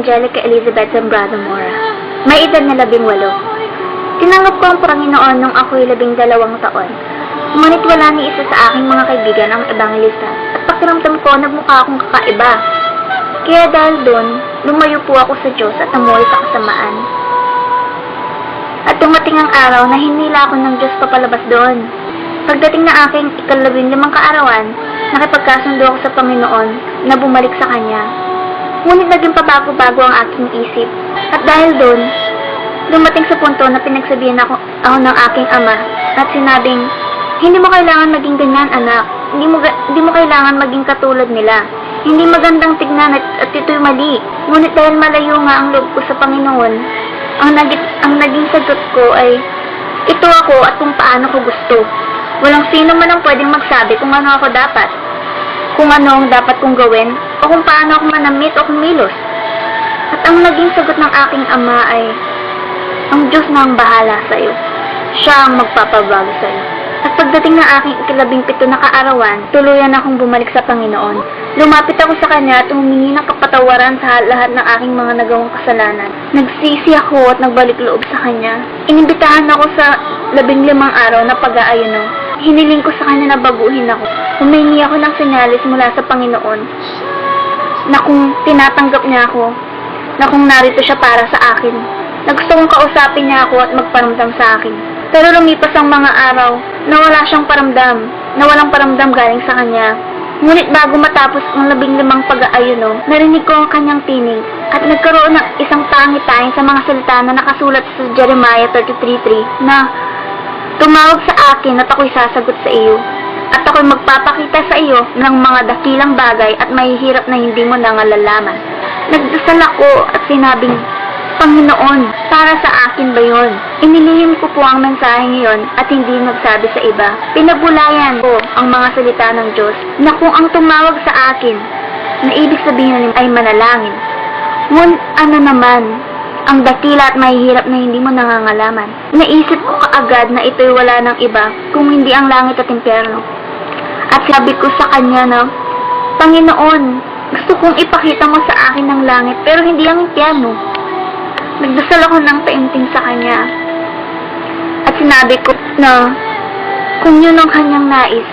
Angelica Elizabeth Zambrano Mora. May edad na 18. Tinanggap ko ang Panginoon nung ako'y 12 taon. Ngunit wala ni isa sa aking mga kaibigan ang ebangelista at pakiramdam ko nagmukha akong kakaiba. Kaya dahil doon, lumayo po ako sa Diyos at namuhay sa kasamaan. At dumating ang araw na hinila ako ng Diyos papalabas doon. Pagdating na aking 15 kaarawan, nakipagkasundo ako sa Panginoon na bumalik sa Kanya. Ngunit naging pabago-bago ang aking isip. At dahil doon, dumating sa punto na pinagsabihan ako ng aking ama at sinabing, hindi mo kailangan maging ganyan, anak. Hindi mo kailangan maging katulad nila. Hindi magandang tignan at ito'y mali. Ngunit dahil malayo nga ang loob ko sa Panginoon, ang naging sagot ko ay, ito ako at kung paano ko gusto. Walang sino man ang pwedeng magsabi kung ano ako dapat. Kung ano ang dapat kong gawin, o kung paano ako manamit o kumilos. At ang naging sagot ng aking ama ay, ang Diyos na ang bahala sa iyo. Siya ang magpapabago sa iyo. At pagdating ng aking 17 na kaarawan, tuluyan akong bumalik sa Panginoon. Lumapit ako sa Kanya at humingi ng kapatawaran sa lahat ng aking mga nagawang kasalanan. Nagsisi ako at nagbalik loob sa Kanya. Inimbitahan ako sa 15 araw na pag-aayuno. Hiniling ko sa Kanya na baguhin ako. Humingi ako ng senyalis mula sa Panginoon na kung tinatanggap niya ako, na kung narito siya para sa akin, na gusto kong kausapin niya ako at magparamdam sa akin. Pero lumipas ang mga araw na wala siyang paramdam, na walang paramdam galing sa Kanya. Ngunit bago matapos ang 15 pag-aayuno, narinig ko ang Kanyang tinig at nagkaroon ng isang pangitain sa mga salita na nakasulat sa Jeremiah 33:3 na tumawag sa akin at ako'y sasagot sa iyo. At ako'y magpapakita sa iyo ng mga dakilang bagay at mahihirap na hindi mo nangalaman. Nagdasal ako at sinabing, Panginoon, para sa akin ba yun? Inilihim ko po ang mensahe ngayon at hindi nagsabi sa iba. Pinabulayan ko ang mga salita ng Diyos na kung ang tumawag sa akin, na ibig sabihin ay manalangin. Ngunit ano naman, ang dakila at mahihirap na hindi mo nangangalaman. Naisip ko kaagad na ito'y wala ng iba kung hindi ang langit at impyerno. At sabi ko sa Kanya na, Panginoon, gusto kong ipakita mo sa akin ng langit pero hindi ang impyerno. Nagdasal ako ng taimtim sa Kanya. At sinabi ko na kung yun ang Kanyang nais,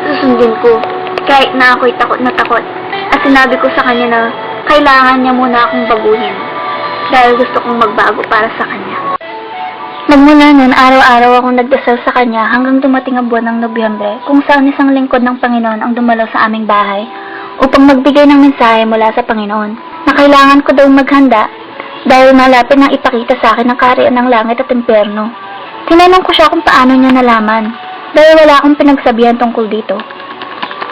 susundin ko. Kahit na ako'y takot na takot, at sinabi ko sa kanya na kailangan niya muna akong baguhin dahil gusto kong magbago para sa kanya. Magmula nun, araw-araw akong nagdasal sa kanya hanggang dumating ang buwan ng Nobyembre kung saan isang lingkod ng Panginoon ang dumalaw sa aming bahay upang magbigay ng mensahe mula sa Panginoon na kailangan ko daw maghanda dahil malapit nang ipakita sa akin ang kaharian ng langit at impyerno. Tinanong ko siya kung paano niya nalaman dahil wala akong pinagsabihan tungkol dito.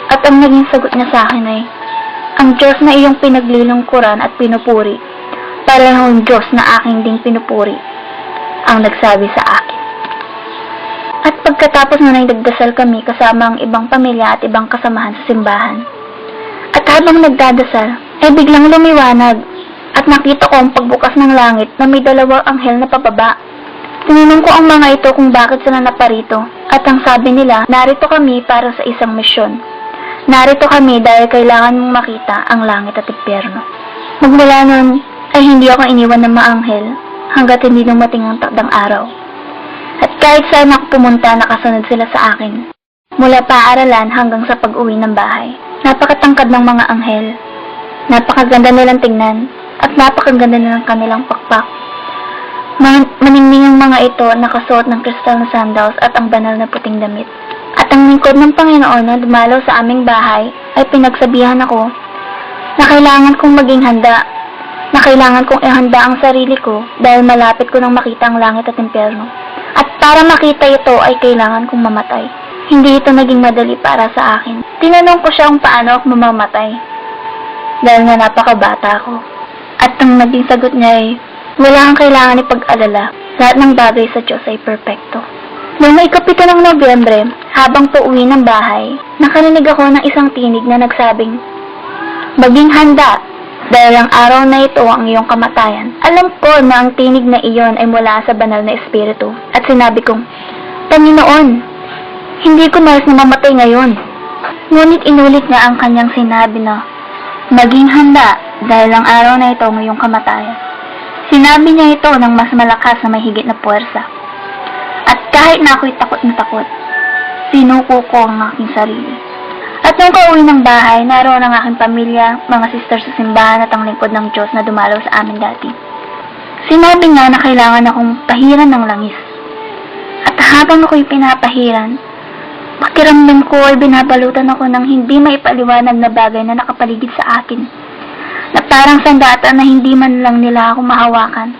At ang naging sagot niya sa akin ay, ang Diyos na iyong pinaglilingkuran at pinupuri, parehong Diyos na aking ding pinupuri, ang nagsabi sa akin. At pagkatapos na nagdasal kami kasama ang ibang pamilya at ibang kasamahan sa simbahan. At habang nagdadasal, ay biglang lumiwanag at nakita ko ang pagbukas ng langit na may dalawang anghel na pababa. Tinanong ko ang mga ito kung bakit sila naparito at ang sabi nila, narito kami para sa isang misyon. Narito kami dahil kailangan mong makita ang langit at impyerno. Magmula nun ay hindi ako iniwan ng mga anghel hanggat hindi dumating ang takdang araw. At kahit saan ako pumunta, nakasunod sila sa akin. Mula paaralan hanggang sa pag-uwi ng bahay. Napakatangkad ng mga anghel. Napakaganda nilang tingnan at napakaganda nilang kanilang pakpak. Maningning ang mga ito nakasuot ng kristal na sandals at ang banal na puting damit. At ang lingkod ng Panginoon na dumalaw sa aming bahay ay pinagsabihan ako na kailangan kong maging handa, na kailangan kong ihanda ang sarili ko dahil malapit ko nang makita ang langit at impyerno. At para makita ito ay kailangan kong mamatay. Hindi ito naging madali para sa akin. Tinanong ko siya kung paano ako mamamatay dahil nga napakabata ko. At ang naging sagot niya ay, wala kang kailangan ipag-alala. Lahat ng bagay sa Diyos ay perpekto. Noong ikapito ng Nobyembre, habang pauwi ng bahay, nakarinig ako ng isang tinig na nagsabing, maging handa, dahil ang araw na ito ang iyong kamatayan. Alam ko na ang tinig na iyon ay mula sa banal na espiritu. At sinabi kong, Panginoon, hindi ko nais na mamatay ngayon. Ngunit inulit niya ang kanyang sinabi na, maging handa, dahil ang araw na ito ang iyong kamatayan. Sinabi niya ito ng mas malakas na may higit na puwersa. At kahit na ako'y takot na takot, sinuko ko ang aking sarili. At nung kauwi ng bahay, naroon ang aking pamilya, mga sister sa simbahan at ang lingkod ng Diyos na dumalaw sa amin dati. Sinabi nga na kailangan akong pahiran ng langis. At habang ako'y pinapahiran, pakiramdam ko ay binabalutan ako ng hindi maipaliwanag na bagay na nakapaligid sa akin, na parang sandata na hindi man lang nila ako mahawakan.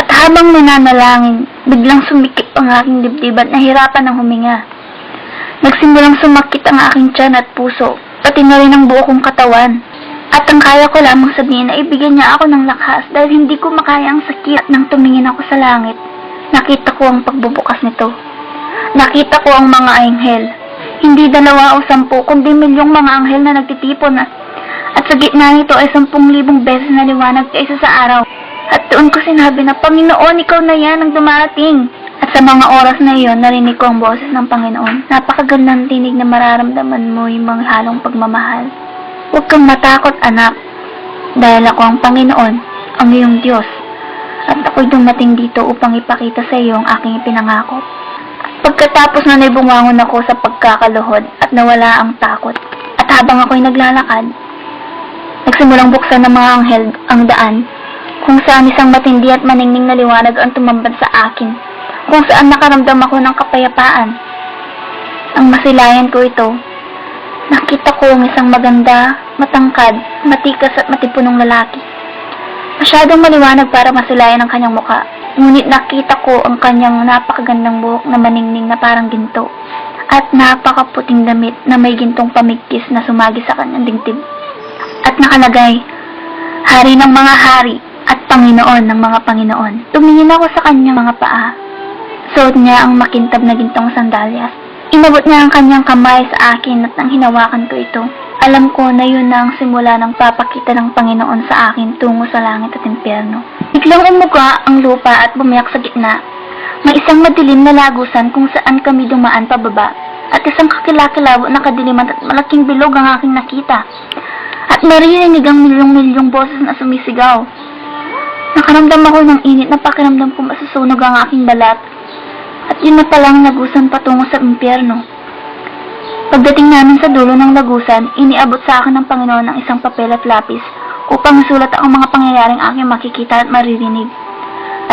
At habang nananalangin, biglang sumikip ang aking dibdib at nahirapan ng huminga. Nagsimulang sumakit ang aking tiyan at puso, pati na rin ang buo kong katawan. At ang kaya ko lamang sabihin na ibigyan niya ako ng lakas dahil hindi ko makaya ang sakit. Nang tumingin ako sa langit, nakita ko ang pagbubukas nito. Nakita ko ang mga anghel. Hindi 2 o 10, kundi milyong mga anghel na nagtitipon at sa gitna nito ay 10,000 beses na liwanag kaysa sa araw. At doon ko sinabi na, Panginoon, ikaw na yan ang dumarating. At sa mga oras na iyon, narinig ko ang boses ng Panginoon. Napakagandang tinig na mararamdaman mo yung mga halong pagmamahal. Huwag kang matakot, anak, dahil ako ang Panginoon, ang iyong Diyos. At ako'y dumating dito upang ipakita sa iyo ang aking ipinangako. Pagkatapos na naibungangon ako sa pagkakaluhod at nawala ang takot. At habang ako'y naglalakad, nagsimulang buksan ng mga anghel ang daan, kung saan isang matindi at maningning na liwanag ang tumambad sa akin, kung saan nakaramdam ako ng kapayapaan. Ang masilayan ko ito, nakita ko ang isang maganda, matangkad, matikas at matipunong lalaki. Masyadong maliwanag para masilayan ang kanyang muka, ngunit nakita ko ang kanyang napakagandang buhok na maningning na parang ginto, at napakaputing damit na may gintong pamigkis na sumagi sa kanyang dingdib. At nakalagay, Hari ng mga hari at Panginoon ng mga Panginoon. Tumingin ako sa kanyang mga paa. Suot niya ang makintab na gintong sandalyas. Inabot niya ang kanyang kamay sa akin at nang hinawakan ko ito, alam ko na yun na ang simula ng papakita ng Panginoon sa akin tungo sa langit at impyerno. Biglang umuga ang lupa at bumiyak sa gitna. May isang madilim na lagusan kung saan kami dumaan pababa, at isang kakilakilabo na kadiliman at malaking bilog ang aking nakita. At maririnig ang milyong-milyong boses na sumisigaw. Nakaramdam ako ng init na pakiramdam ko masusunog ang aking balat. At yun na palang nagusan patungo sa impyerno. Pagdating namin sa dulo ng lagusan, iniabot sa akin ng Panginoon ng isang papel at lapis upang isulat ang mga pangyayaring aking makikita at maririnig.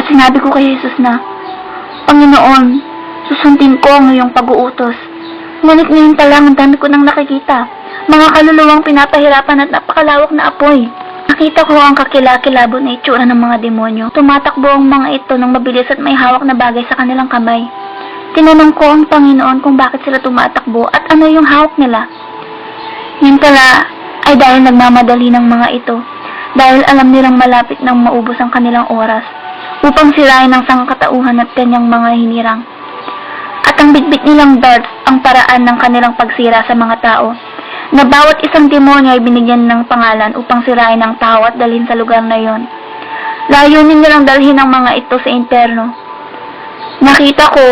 At sinabi ko kay Jesus na, Panginoon, susundin ko ang iyong pag-uutos. Ngunit ngayon pa lang ang dami ko nang nakikita, mga kaluluwang pinapahirapan at napakalawak na apoy. Nakita ko ang kakilakilabot na itsura ng mga demonyo. Tumatakbo ang mga ito ng mabilis at may hawak na bagay sa kanilang kamay. Tinanong ko ang Panginoon kung bakit sila tumatakbo at ano yung hawak nila. Yun pala ay dahil nagmamadali ng mga ito, dahil alam nilang malapit nang maubos ang kanilang oras, upang sirain ang sangkatauhan at kanyang mga hinirang. At ang bitbit nilang darts ang paraan ng kanilang pagsira sa mga tao, na bawat isang demonyo ay binigyan ng pangalan upang sirain ang tao at dalhin sa lugar na yon. Layunin nilang dalhin ang mga ito sa impyerno. Nakita ko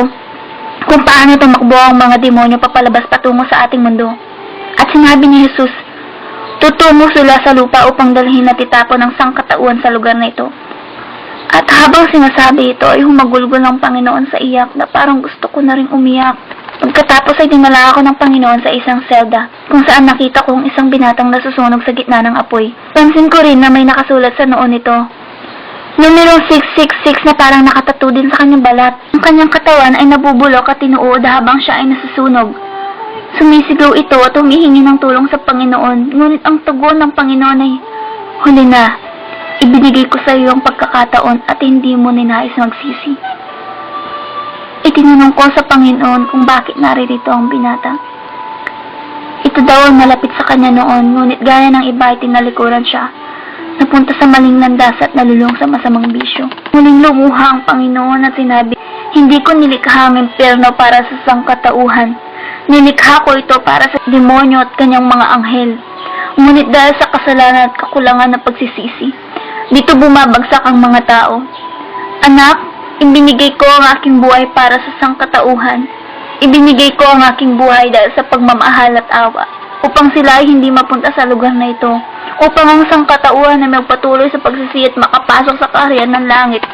kung paano tumakbo ang mga demonyo papalabas patungo sa ating mundo. At sinabi ni Jesus, tutungo sila sa lupa upang dalhin at itapon ang sangkatauhan sa lugar na ito. At habang sinasabi ito ay humagulgol ng Panginoon sa iyak na parang gusto ko na rin umiyak. Pagkatapos ay dinala ako ng Panginoon sa isang selda kung saan nakita kong isang binatang nasusunog sa gitna ng apoy. Pansin ko rin na may nakasulat sa noo nito, numero 666 na parang nakatattoo din sa kanyang balat. Ang kanyang katawan ay nabubulok at tinuod habang siya ay nasusunog. Sumisigaw ito at humihingi ng tulong sa Panginoon, ngunit ang tugon ng Panginoon ay, huli na, ibinigay ko sa iyo ang pagkakataon at hindi mo ninais magsisi. Itinanong ko sa Panginoon kung bakit naririto ang binata. Ito daw ang malapit sa kanya noon, ngunit gaya ng iba ay tinalikuran siya. Napunta sa maling landas at nalulong sa masamang bisyo. Muling lumuha ang Panginoon at sinabi, hindi ko nilikha ang impyerno para sa sangkatauhan. Nilikha ko ito para sa demonyo at kanyang mga anghel. Ngunit dahil sa kasalanan at kakulangan ng pagsisisi, dito bumabagsak ang mga tao. Anak, ibinigay ko ang aking buhay para sa sangkatauhan. Ibinigay ko ang aking buhay dahil sa pagmamahal at awa, upang sila ay hindi mapunta sa lugar na ito, upang ang sangkatauhan ay magpatuloy sa pagsisi at makapasok sa kaharian ng langit.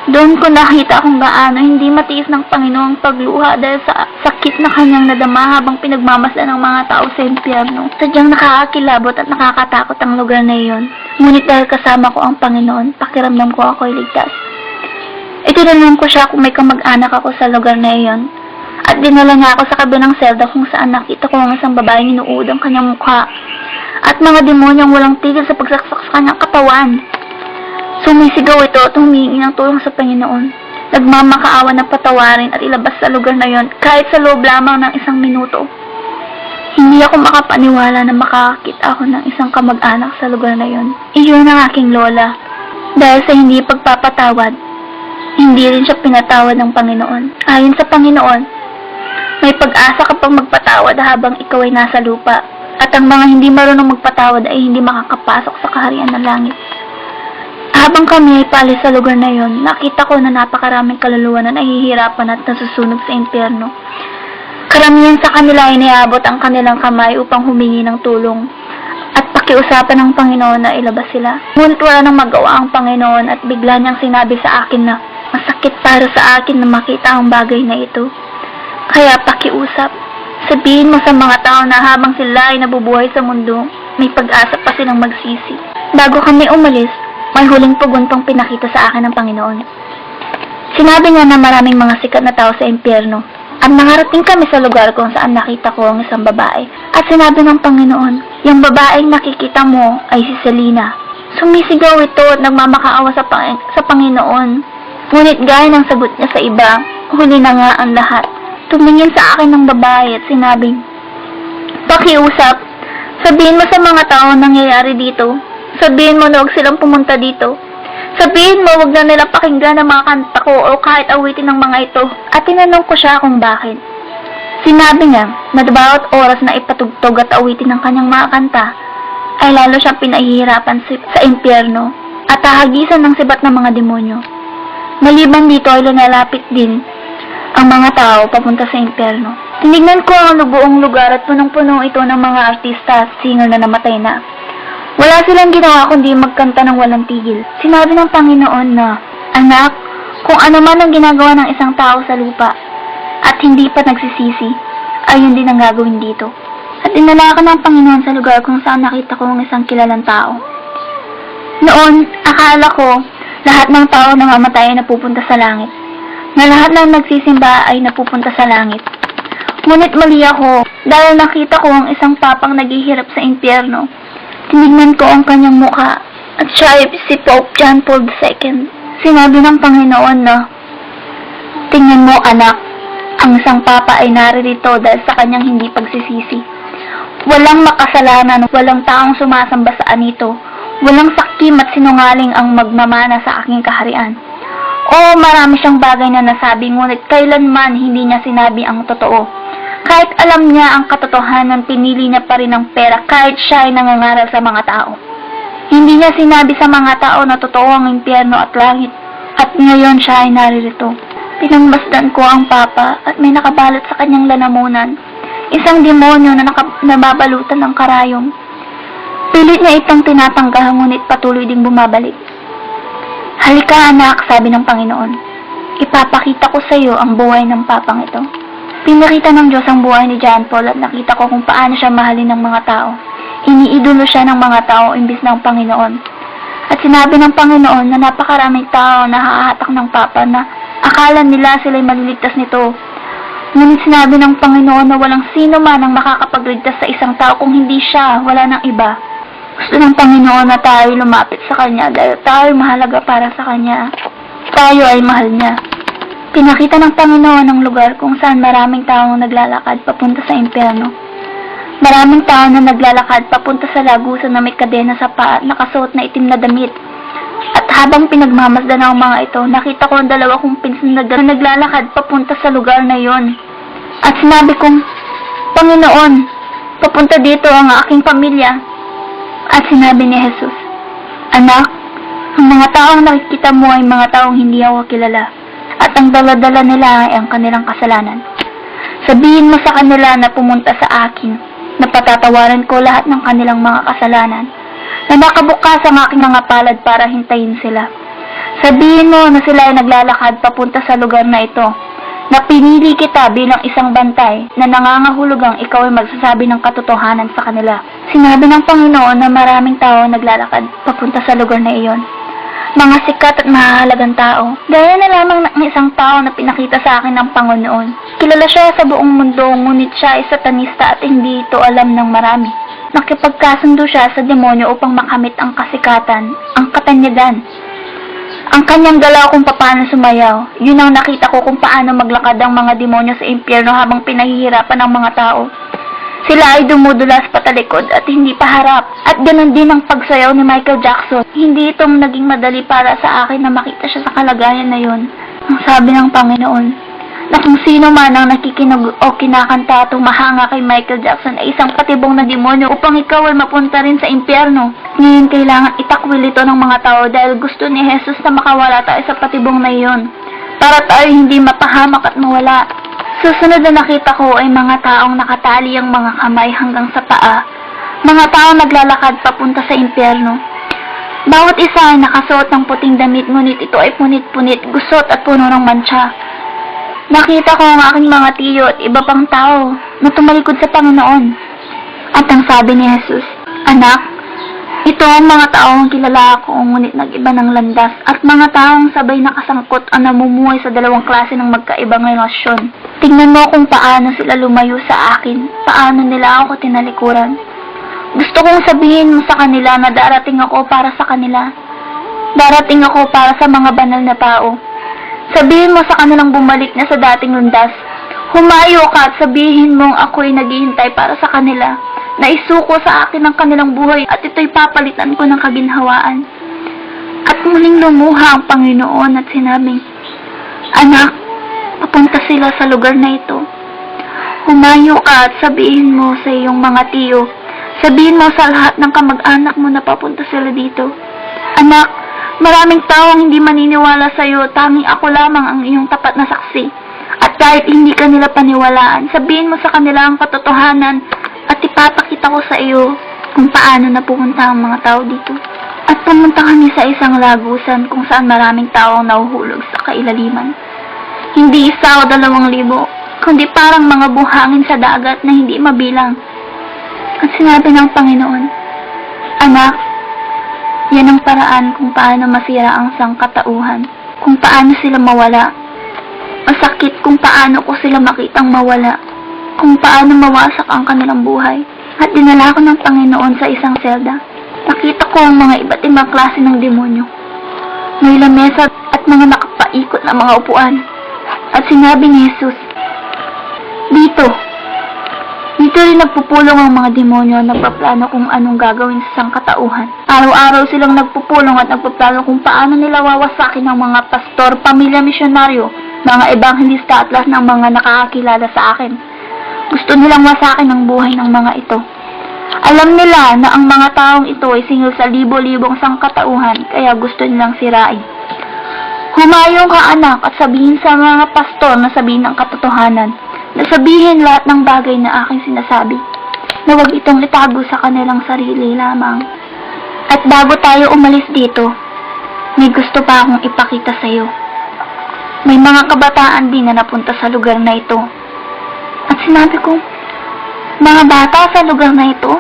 Doon ko nakita kung gaano hindi matiis ng Panginoong pagluha dahil sa sakit na kanyang nadama habang pinagmamasdan ng mga tao sa impyerno. Sadyang nakakakilabot at nakakatakot ang lugar na iyon. Ngunit dahil kasama ko ang Panginoon, pakiramdam ko ako'y ligtas. Itinanong ko siya kung may kamag-anak ako sa lugar na iyon. At dinala niya ako sa kabilang selda kung saan nakita ko ang isang babaeng inuud ang kanyang mukha. At mga demonyong walang tigil sa pagsaksak sa kanyang katawan. Sumisigaw ito at humihingi ng tulong sa Panginoon. Nagmamakaawa na patawarin at ilabas sa lugar na iyon kahit sa loob lamang ng 1 minuto. Hindi ako makapaniwala na makakakita ako ng isang kamag-anak sa lugar na iyon. Iyon ang aking lola. Dahil sa hindi pagpapatawad, hindi rin siya pinatawad ng Panginoon. Ayon sa Panginoon, may pag-asa kapag magpatawad habang ikaw ay nasa lupa, at ang mga hindi marunong magpatawad ay hindi makakapasok sa kaharian ng langit. Habang kami ay paalis sa lugar na yon, nakita ko na napakaraming kaluluwa na nahihirapan at nasusunog sa impyerno. Karamihan sa kanila ay niabot ang kanilang kamay upang humingi ng tulong at pakiusapan ng Panginoon na ilabas sila. Ngunit wala nang magawa ang Panginoon at bigla niyang sinabi sa akin na masakit para sa akin na makita ang bagay na ito. Kaya pakiusap, sabihin mo sa mga tao na habang sila ay nabubuhay sa mundo, may pag-asa pa silang magsisi. Bago kami umalis, may huling puguntong pinakita sa akin ng Panginoon. Sinabi niya na maraming mga sikat na tao sa impyerno at nakarating kami sa lugar kung saan nakita ko ang isang babae. At sinabi ng Panginoon, yung babaeng nakikita mo ay si Selina. Sumisigaw ito at nagmamakaawa sa Panginoon. Ngunit gaya ng sagot niya sa iba, huli na nga ang lahat. Tumingin sa akin ng babae at sinabing, pakiusap, sabihin mo sa mga tao nangyayari dito. Sabihin mo na huwag silang pumunta dito. Sabihin mo huwag na nila pakinggan ang mga kanta ko o kahit awitin ng mga ito. At tinanong ko siya kung bakit. Sinabi niya na bawat oras na ipatugtog at awitin ng kanyang mga kanta ay lalo siyang pinahihirapan sa impyerno at hahagisan ng sibat ng mga demonyo. Maliban dito ay lumalapit din ang mga tao papunta sa impyerno. Tinignan ko ang buong lugar at punong-puno ito ng mga artista at singer na namatay na. Wala silang ginawa kundi magkanta ng walang tigil. Sinabi ng Panginoon na, anak, kung ano man ang ginagawa ng isang tao sa lupa at hindi pa nagsisisi, ayun din ang gagawin dito. At dinala ako ng Panginoon sa lugar kung saan nakita ko ang isang kilalang tao. Noon, akala ko, lahat ng tao na mamatay ay napupunta sa langit. Na lahat ng nagsisimba ay napupunta sa langit. Ngunit mali ako, dahil nakita ko ang isang papang naghihirap sa impyerno. Tinignan ko ang kanyang mukha, at siya ay si Pope John Paul II. Sinabi ng Panginoon na, tingnan mo anak, ang isang papa ay naririto dahil sa kanyang hindi pagsisisi. Walang makasalanan, walang taong sumasamba sa anito, walang sakim at sinungaling ang magmamana sa aking kaharian. Oo, marami siyang bagay na nasabi, ngunit kailanman hindi niya sinabi ang totoo. Kahit alam niya ang katotohanan, pinili niya pa rin ang pera kahit siya ay nangangaral sa mga tao. Hindi niya sinabi sa mga tao na totoo ang impyerno at langit, at ngayon siya ay naririto. Pinangmasdan ko ang papa at may nakabalot sa kanyang lalamunan, isang demonyo na nababalutan ng karayom. Pilit niya itong tinatanggal, ngunit patuloy ding bumabalik. Halika anak, sabi ng Panginoon. Ipapakita ko sa iyo ang buhay ng papang ito. Pinakita ng Diyos ang buhay ni John Paul at nakita ko kung paano siya mahalin ng mga tao. Iniidolo siya ng mga tao imbis ng Panginoon. At sinabi ng Panginoon na napakaraming tao na hahatak ng papa na akala nila sila'y maliligtas nito. Ngunit sinabi ng Panginoon na walang sino man ang makakapagligtas sa isang tao kung hindi siya, wala ng iba. Gusto ng Panginoon na tayo lumapit sa Kanya dahil tayo mahalaga para sa Kanya. Tayo ay mahal niya. Pinakita ng Panginoon ang lugar kung saan maraming taong naglalakad papunta sa impyerno. Maraming tao na naglalakad papunta sa lagusan na may kadena sa paa at nakasuot na itim na damit. At habang pinagmamasdan ang mga ito, nakita ko ang dalawa kong pinsan na naglalakad papunta sa lugar na yon. At sinabi kong, Panginoon, papunta dito ang aking pamilya. At sinabi ni Jesus, anak, ang mga taong nakikita mo ay mga taong hindi ako kilala. At ang dala-dala nila ay ang kanilang kasalanan. Sabihin mo sa kanila na pumunta sa akin, na patatawaran ko lahat ng kanilang mga kasalanan, na nakabukas ang aking mga palad para hintayin sila. Sabihin mo na sila ay naglalakad papunta sa lugar na ito, na pinili kita bilang isang bantay na nangangahulugang ikaw ay magsasabi ng katotohanan sa kanila. Sinabi ng Panginoon na maraming tao naglalakad papunta sa lugar na iyon. Mga sikat at mahahalagang tao. Gaya na lamang ng isang tao na pinakita sa akin ng Panginoon. Kilala siya sa buong mundo, ngunit siya ay satanista at hindi ito alam ng marami. Nakipagkasundo siya sa demonyo upang makamit ang kasikatan, ang katanyagan. Ang kanyang galaw kung paano sumayaw, yun ang nakita ko kung paano maglakad ang mga demonyo sa impyerno habang pinahihirapan ng mga tao. Sila ay dumudulas patalikod at hindi paharap. At ganoon din ang pagsayaw ni Michael Jackson. Hindi itong naging madali para sa akin na makita siya sa kalagayan na yun. Ang sabi ng Panginoon, na kung sino man ang nakikinig o kinakanta at humahanga kay Michael Jackson ay isang patibong na demonyo upang ikaw ay mapunta rin sa impyerno. Ngayon kailangan itakwil ito ng mga tao dahil gusto ni Jesus na makawala tayo sa patibong na iyon para tayo hindi mapahamak at mawala. Susunod na nakita ko ay mga taong nakatali ang mga kamay hanggang sa paa. Mga taong naglalakad papunta sa impyerno. Bawat isa ay nakasuot ng puting damit, ngunit ito ay punit-punit, gusot at puno ng mantsa. Nakita ko ang aking mga tiyo at iba pang tao na tumalikod sa Panginoon. At ang sabi ni Jesus, anak, ito ang mga taong kilala ko, ngunit nag-iba ng landas, at mga taong sabay nakasangkot ang namumuhay sa dalawang klase ng magkaibang relasyon. Tingnan mo kung paano sila lumayo sa akin, paano nila ako tinalikuran. Gusto kong sabihin mo sa kanila na darating ako para sa kanila. Darating ako para sa mga banal na tao. Sabihin mo sa kanilang bumalik na sa dating landas. Humayo ka at sabihin mong ako'y naghihintay para sa kanila, na isuko sa akin ang kanilang buhay at ito'y papalitan ko ng kaginhawaan. At muling lumuha ang Panginoon at sinabing, anak, papunta sila sa lugar na ito. Humayo ka at sabihin mo sa iyong mga tiyo, sabihin mo sa lahat ng kamag-anak mo na papunta sila dito. Anak, maraming taong hindi maniniwala sa iyo, tanging ako lamang ang iyong tapat na saksi. At kahit hindi ka nila paniwalaan, sabihin mo sa kanila ang katotohanan at ipapakita ko sa iyo kung paano napupunta ang mga tao dito. At pumunta kami sa isang lagusan kung saan maraming taong nahuhulog sa kailaliman. Hindi 1 o 2,000, kundi parang mga buhangin sa dagat na hindi mabilang. At sinabi ng Panginoon, "Anak, yan ang paraan kung paano masira ang sangkatauhan, kung paano sila mawala. Masakit kung paano ko sila makitang mawala, kung paano mawasak ang kanilang buhay." At dinala ko ng Panginoon sa isang selda. Nakita ko ang mga iba't ibang klase ng demonyo. May lamesa at mga nakapaikot na mga upuan. At sinabi ni Jesus, Dito rin nagpupulong ang mga demonyo at nagpaplano kung anong gagawin sa sangkatauhan. Araw-araw silang nagpupulong at nagpaplano kung paano nila wawasakin ang mga pastor, pamilya misyonaryo, mga ebanghelista at lahat ng mga nakakakilala sa akin. Gusto nilang wasakin ang buhay ng mga ito. Alam nila na ang mga taong ito ay singil sa libo-libong sangkatauhan, kaya gusto nilang sirain. Humayong ka, anak, at sabihin sa mga pastor na sabihin ang katotohanan, na sabihin lahat ng bagay na aking sinasabi, na huwag itong itago sa kanilang sarili lamang. At bago tayo umalis dito, may gusto pa akong ipakita sa iyo. May mga kabataan din na napunta sa lugar na ito. At sinabi ko, mga bata sa lugar na ito?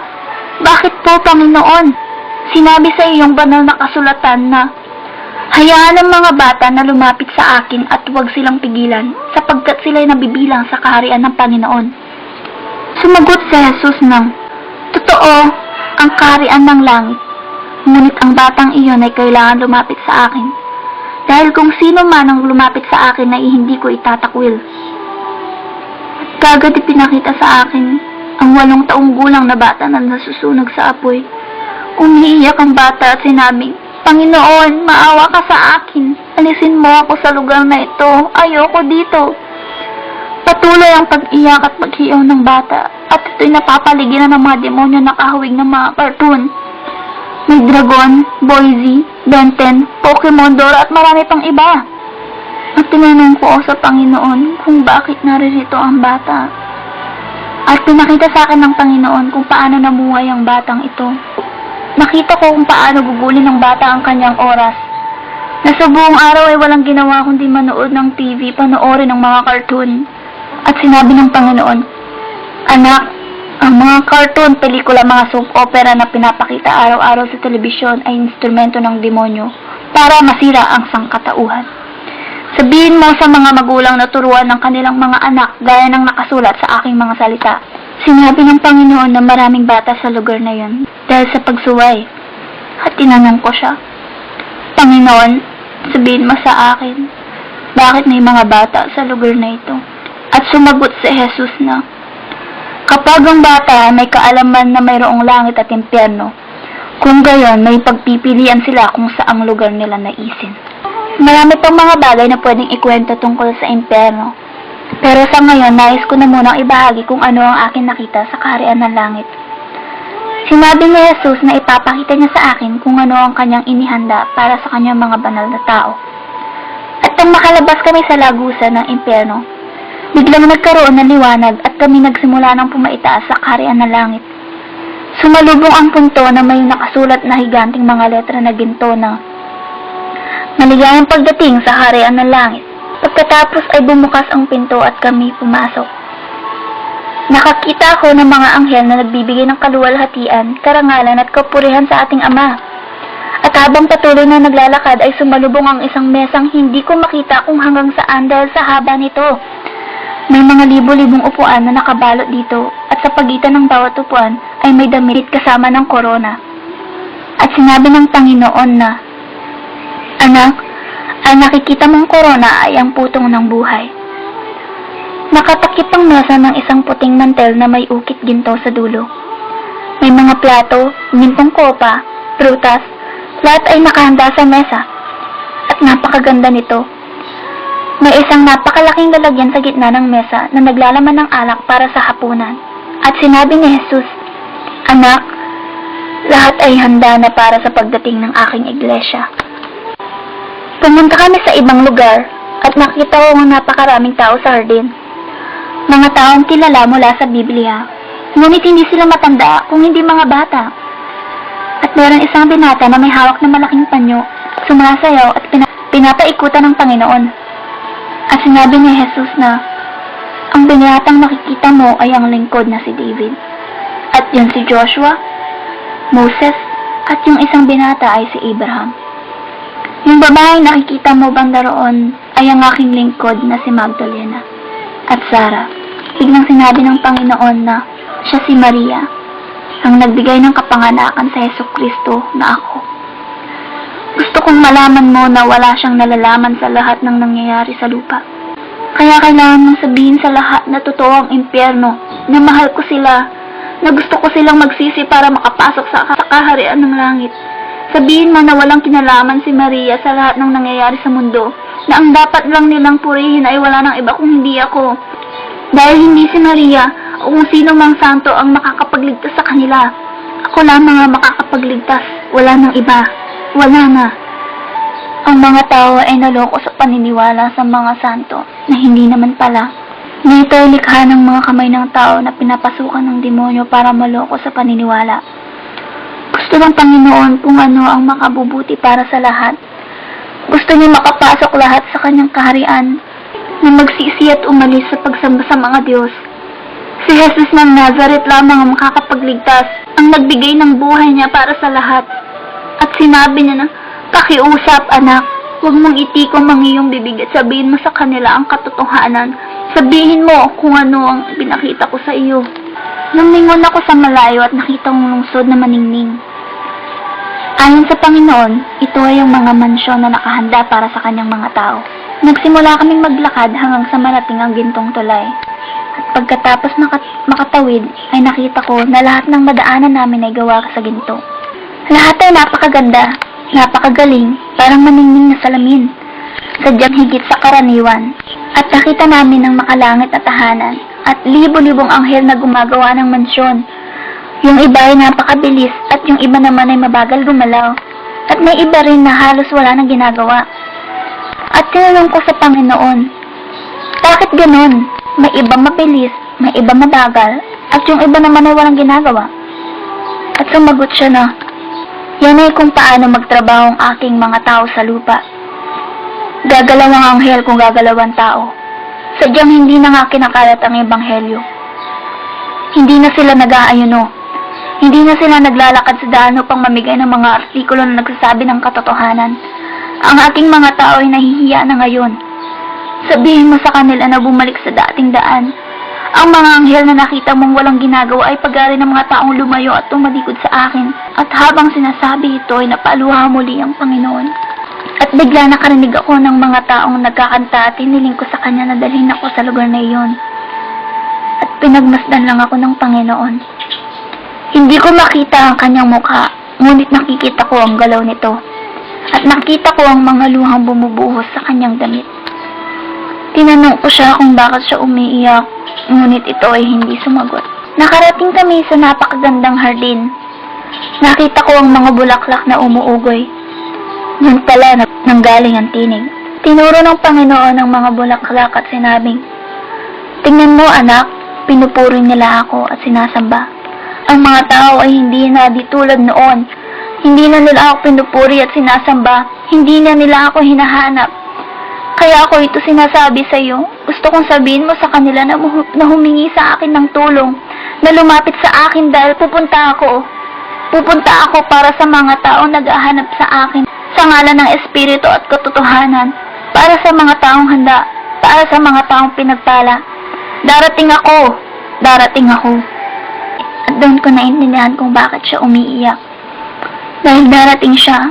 Bakit po, Panginoon? Sinabi sa iyong banal na kasulatan na hayaan ang mga bata na lumapit sa akin at huwag silang pigilan sapagkat sila'y nabibilang sa kaharian ng Panginoon. Sumagot si Jesus ng, Totoo, ang kaharian ng langit, ngunit ang batang iyon ay kailangan lumapit sa akin. Dahil kung sino man ang lumapit sa akin ay hindi ko itatakwil. Kagad ipinakita sa akin ang 8 taong gulang na bata na nasusunog sa apoy. Umiiyak ang bata at sinabing, Panginoon, maawa ka sa akin. Alisin mo ako sa lugar na ito. Ayoko dito. Patuloy ang pag-iyak at paghiyaw ng bata at ito'y napapaligiran ng mga demonyo na kahawig ng mga cartoon. May dragon, Boise, Ben 10, Pokemon, Dora at marami pang iba. At tinanong ko sa Panginoon kung bakit naririto ang bata. At pinakita sa akin ng Panginoon kung paano namuhay ang batang ito. Nakita ko kung paano gugulin ng bata ang kanyang oras. Na sa buong araw ay walang ginawa kundi manood ng TV, panoorin ng mga cartoon. At sinabi ng Panginoon, Anak, ang mga cartoon, pelikula, mga soap opera na pinapakita araw-araw sa telebisyon ay instrumento ng demonyo para masira ang sangkatauhan. Sabihin mo sa mga magulang na turuan ng kanilang mga anak gaya ng nakasulat sa aking mga salita. Sinabi ng Panginoon na maraming bata sa lugar na yon dahil sa pagsuway. At tinanong ko siya, Panginoon, sabihin mo sa akin, bakit may mga bata sa lugar na ito? At sumagot si Jesus na, kapag ang bata may kaalaman na mayroong langit at impyerno, kung gayon may pagpipilian sila kung saang lugar nila naisin. Marami pang mga bagay na pwedeng ikwento tungkol sa impyerno. Pero sa ngayon, nais ko na munang ibahagi kung ano ang akin nakita sa kaharian ng langit. Sinabi ni Jesus na ipapakita niya sa akin kung ano ang kanyang inihanda para sa kanyang mga banal na tao. At nang makalabas kami sa lagusan ng impyerno, biglang nagkaroon ng liwanag at kami nagsimula ng pumaitaas sa kaharian ng langit. Sumalubong ang punto na may nakasulat na higanting mga letra na ginto na maligayang pagdating sa kaharian ng langit. Pagkatapos ay bumukas ang pinto at kami pumasok. Nakakita ako ng mga anghel na nagbibigay ng kaluwalhatian, karangalan at kapurihan sa ating Ama. At habang patuloy na naglalakad ay sumalubong ang isang mesang hindi ko makita kung hanggang saan dahil sa haba nito. May mga libo-libong upuan na nakabalot dito at sa pagitan ng bawat upuan ay may damit kasama ng korona. At sinabi ng Panginoon na, Anak, ang nakikita mong korona ay ang putong ng buhay. Nakatakip ang mesa ng isang puting mantel na may ukit ginto sa dulo. May mga plato, gintong kopa, prutas, lahat ay nakahanda sa mesa. At napakaganda nito. May isang napakalaking lalagyan sa gitna ng mesa na naglalaman ng alak para sa hapunan. At sinabi ni Jesus, Anak, lahat ay handa na para sa pagdating ng aking iglesia. Pumunta kami sa ibang lugar at nakita ko ng napakaraming tao sa hardin. Mga taong kilala mula sa Biblia, ngunit hindi sila matanda kung hindi mga bata. At meron isang binata na may hawak na malaking panyo, sumasayaw at pinapaikutan ng Panginoon. At sinabi ni Jesus na, Ang binatang nakikita mo ay ang lingkod na si David. At yun si Joshua, Moses, at yung isang binata ay si Abraham. Yung babaeng nakikita mo banda roon ay ang aking lingkod na si Magdalena at Sarah. Biglang sinabi ng Panginoon na siya si Maria, ang nagbigay ng kapanganakan sa Jesucristo na ako. Gusto kong malaman mo na wala siyang nalalaman sa lahat ng nangyayari sa lupa. Kaya kailangan mong sabihin sa lahat na totoo ang impyerno, na mahal ko sila, na gusto ko silang magsisi para makapasok sa kaharian ng langit. Sabihin mo na walang kinalaman si Maria sa lahat ng nangyayari sa mundo, na ang dapat lang nilang purihin ay wala nang iba kung hindi ako. Dahil hindi si Maria o kung sino mang santo ang makakapagligtas sa kanila. Ako lamang ang makakapagligtas, wala nang iba, wala na. Ang mga tao ay naloko sa paniniwala sa mga santo na hindi naman pala. Na ito ay likha ng mga kamay ng tao na pinapasukan ng demonyo para maloko sa paniniwala. Gusto ng Panginoon kung ano ang makabubuti para sa lahat. Gusto niya makapasok lahat sa kanyang kaharian na magsisi at umalis sa pagsamba sa mga Diyos. Si Jesus ng Nazareth lamang ang makakapagligtas, ang nagbigay ng buhay niya para sa lahat. At sinabi niya na, pakiusap anak, huwag mong itikong ang iyong bibig at sabihin mo sa kanila ang katotohanan. Sabihin mo kung ano ang pinakita ko sa iyo. Lumingon ako sa malayo at nakita kong lungsod na maningning. Ayon sa Panginoon, ito ay ang mga mansyon na nakahanda para sa kanyang mga tao. Nagsimula kaming maglakad hanggang sa marating ang gintong tulay. At pagkatapos makatawid, ay nakita ko na lahat ng madaanan namin ay gawa sa ginto. Lahat ay napakaganda, napakagaling, parang maningning na salamin. Sadyang higit sa karaniwan. At nakita namin ang makalangit na tahanan at libo-libong anghel na gumagawa ng mansyon. Yung iba ay napakabilis at yung iba naman ay mabagal gumalaw. At may iba rin na halos wala nang ginagawa. At tinanong ko sa Panginoon, bakit ganon? May iba mabilis, may iba mabagal, at yung iba naman ay walang ginagawa. At sumagot siya na, yan ay kung paano magtrabaho ang aking mga tao sa lupa. Gagalaw ang anghel kung gagalaw ang tao. Sadyang hindi na nga kinakalat ang ebanghelyo. Hindi na sila nag-aayuno. Hindi na sila naglalakad sa daan upang mamigay ng mga artikulo na nagsasabi ng katotohanan. Ang aking mga tao ay nahihiya na ngayon. Sabihin mo sa kanila na bumalik sa dating daan. Ang mga anghel na nakita mong walang ginagawa ay pag-ari ng mga taong lumayo at tumalikod sa akin. At habang sinasabi ito ay napaluha muli ang Panginoon. At bigla nakarinig ako ng mga taong nagkakanta at hiniling ko sa kanya na dalhin ako sa lugar na iyon. At pinagmasdan lang ako ng Panginoon. Hindi ko makita ang kanyang mukha, ngunit nakikita ko ang galaw nito. At nakita ko ang mga luhang bumubuhos sa kanyang damit. Tinanong ko siya kung bakit siya umiiyak, ngunit ito ay hindi sumagot. Nakarating kami sa napakagandang hardin. Nakita ko ang mga bulaklak na umuugoy. Doon pala nanggaling ang tinig. Tinuro ng Panginoon ang mga bulaklak at sinabing, tingnan mo anak, pinupuri nila ako at sinasamba. Ang mga tao ay hindi na di tulad noon. Hindi na nila ako pinupuri at sinasamba. Hindi na nila ako hinahanap. Kaya ako ito sinasabi sa iyo. Gusto kong sabihin mo sa kanila na humingi sa akin ng tulong. Na lumapit sa akin dahil pupunta ako. Pupunta ako para sa mga taong naghahanap sa akin. Sa ngalan ng Espiritu at katotohanan. Para sa mga taong handa. Para sa mga taong pinagpala. Darating ako. Darating ako. At doon ko naintindihan kung bakit siya umiiyak. Dahil darating siya,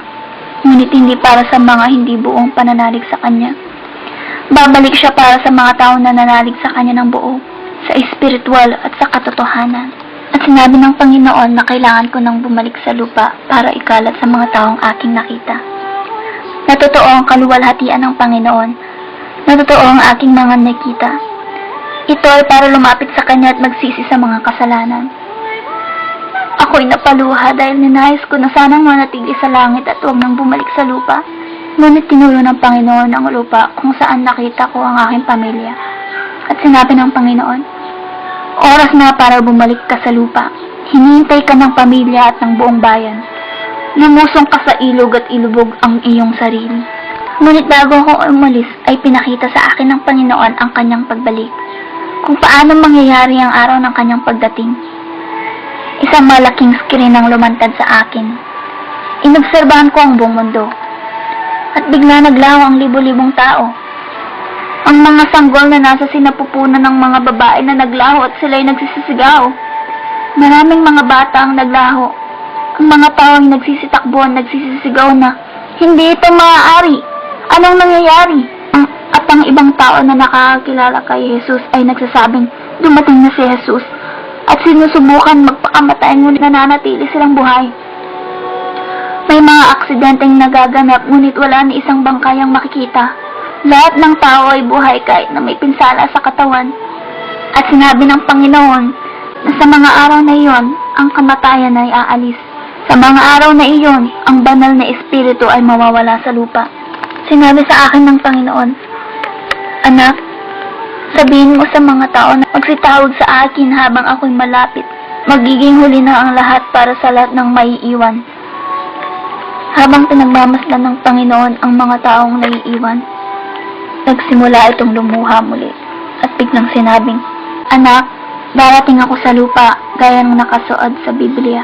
ngunit hindi para sa mga hindi buong pananalig sa kanya. Babalik siya para sa mga taong nananalig sa kanya ng buo, sa espiritual at sa katotohanan. At sinabi ng Panginoon na kailangan ko nang bumalik sa lupa para ikalat sa mga taong aking nakita. Natotoo ang kaluwalhatian ng Panginoon. Natotoo ang aking mga nakita. Ito ay para lumapit sa kanya at magsisi sa mga kasalanan. Ako'y napaluha dahil ninais ko na sanang manatili sa langit at huwag nang bumalik sa lupa. Ngunit tinulo ng Panginoon ang lupa kung saan nakita ko ang aking pamilya. At sinabi ng Panginoon, oras na para bumalik ka sa lupa. Hinihintay ka ng pamilya at ng buong bayan. Lumusong ka sa ilog at ilubog ang iyong sarili. Ngunit bago ako umalis ay pinakita sa akin ng Panginoon ang kanyang pagbalik. kung paano mangyayari ang araw ng kanyang pagdating. Isang malaking screen ang lumantad sa akin. Inobserbahan ko ang buong mundo. At bigla naglaho ang libo-libong tao. Ang mga sanggol na nasa sinapupunan ng mga babae na naglaho at sila'y nagsisisigaw. Maraming mga bata ang naglaho. Ang mga tao ay nagsisitakbuhan, nagsisisigaw na, "Hindi ito maaari! Anong nangyayari?" At ang ibang tao na nakakakilala kay Jesus ay nagsasabing, dumating na si Jesus. At sinusubukan magpakamatay ngunit nananatili silang buhay. May mga aksidenteng nagaganap ngunit wala ni isang bangkayang makikita. Lahat ng tao ay buhay kahit na may pinsala sa katawan. At sinabi ng Panginoon na sa mga araw na iyon, ang kamatayan ay aalis. Sa mga araw na iyon, ang banal na espiritu ay mawawala sa lupa. Sinabi sa akin ng Panginoon, "Anak, sabihin mo sa mga tao na magsitawag sa akin habang ako'y malapit. Magiging huli na ang lahat para sa lahat ng maiiwan." Habang pinagmamasdan ng Panginoon ang mga taong naiiwan, nagsimula itong lumuha muli at biglang sinabing, "Anak, darating ako sa lupa gaya ng nakasuod sa Biblia.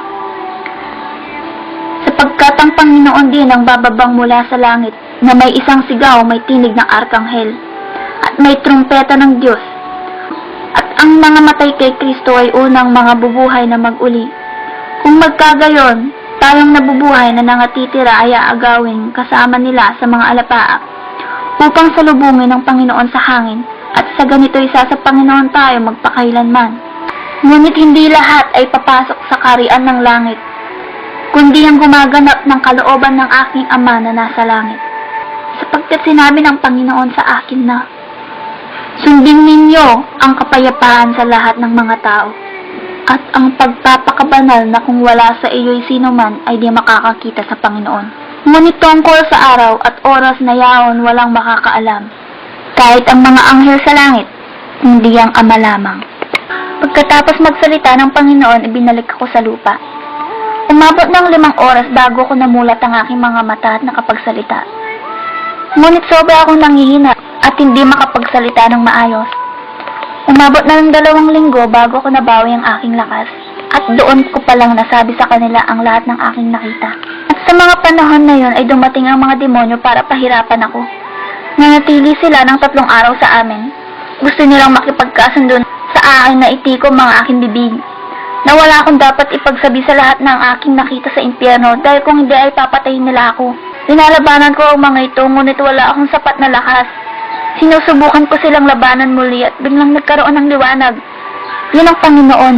Sapagkat ang Panginoon din ang bababang mula sa langit na may isang sigaw, may tinig ng arkanghel, at may trumpeta ng Diyos. At ang mga matay kay Kristo ay unang mga bubuhay na mag-uli. Kung magkagayon, tayong nabubuhay na nangatitira ay aagawin kasama nila sa mga alapaap upang salubungin ng Panginoon sa hangin, at sa ganito isa sa Panginoon tayo magpakailanman. Ngunit hindi lahat ay papasok sa kaharian ng langit, kundi ang gumaganap ng kalooban ng aking Ama na nasa langit. Sapagkat sinabi ng Panginoon sa akin na, sundin ninyo ang kapayapaan sa lahat ng mga tao, at ang pagpapakabanal na kung wala sa iyo'y sino man ay di makakakita sa Panginoon. Ngunit tungkol sa araw at oras na yaon walang makakaalam, kahit ang mga anghel sa langit, hindi ang Ama lamang." Pagkatapos magsalita ng Panginoon, ibinalik ako sa lupa. Umabot ng 5 oras bago ko namulat ang aking mga mata at nakapagsalita. Ngunit sobra akong nanghihina at hindi makapagsalita ng maayos. Umabot na ng 2 linggo bago ko nabawi ang aking lakas, at doon ko palang nasabi sa kanila ang lahat ng aking nakita. At sa mga panahon na yon ay dumating ang mga demonyo para pahirapan ako. Nanatili sila ng 3 araw sa amin. Gusto nilang makipagkasundo sa akin na itikom ang aking bibig, na wala akong dapat ipagsabi sa lahat ng aking nakita sa impyerno dahil kung hindi ay papatayin nila ako. Inalabanan ko ang mga ito ngunit wala akong sapat na lakas. Sinusubukan ko silang labanan muli at biglang nagkaroon ng liwanag. Yun ang Panginoon,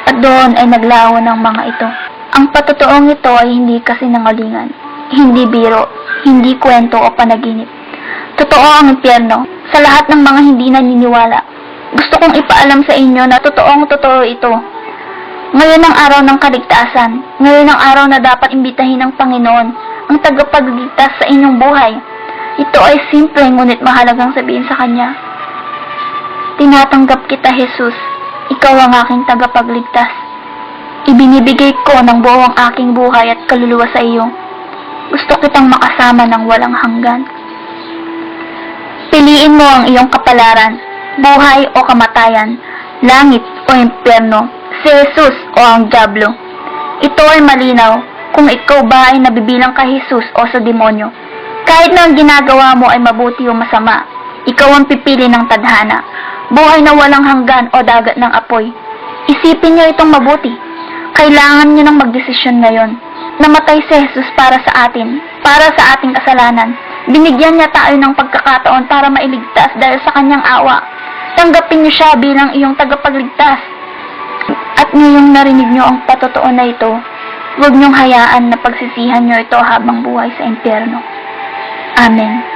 at doon ay naglaho ng mga ito. Ang patotoong ito ay hindi kasinungalingan, hindi biro, hindi kwento o panaginip. Totoo ang impyerno sa lahat ng mga hindi naniniwala. Gusto kong ipaalam sa inyo na totoo ito. Ngayon ang araw ng kaligtasan. Ngayon ang araw na dapat imbitahin ng Panginoon, ang tagapagligtas sa inyong buhay. Ito ay simple ngunit mahalagang sabihin sa Kanya. Tinatanggap kita, Jesus. Ikaw ang aking tagapagligtas. Ibinibigay ko ng buo ang aking buhay at kaluluwa sa iyo. Gusto kitang makasama ng walang hanggan. Piliin mo ang iyong kapalaran, buhay o kamatayan, langit o impyerno, si Jesus o ang diablo. Ito ay malinaw kung ikaw ba ay nabibilang kay Jesus o sa demonyo. Kahit na ang ginagawa mo ay mabuti o masama, ikaw ang pipili ng tadhana, buhay na walang hanggan o dagat ng apoy. Isipin niyo itong mabuti. Kailangan niyo ng magdesisyon ngayon. Namatay si Jesus para sa atin, para sa ating kasalanan. Binigyan niya tayo ng pagkakataon para mailigtas dahil sa kanyang awa. Tanggapin niyo siya bilang iyong tagapagligtas. At ngayong narinig niyo ang patotoo na ito, huwag niyong hayaan na pagsisihan niyo ito habang buhay sa impyerno. Amen.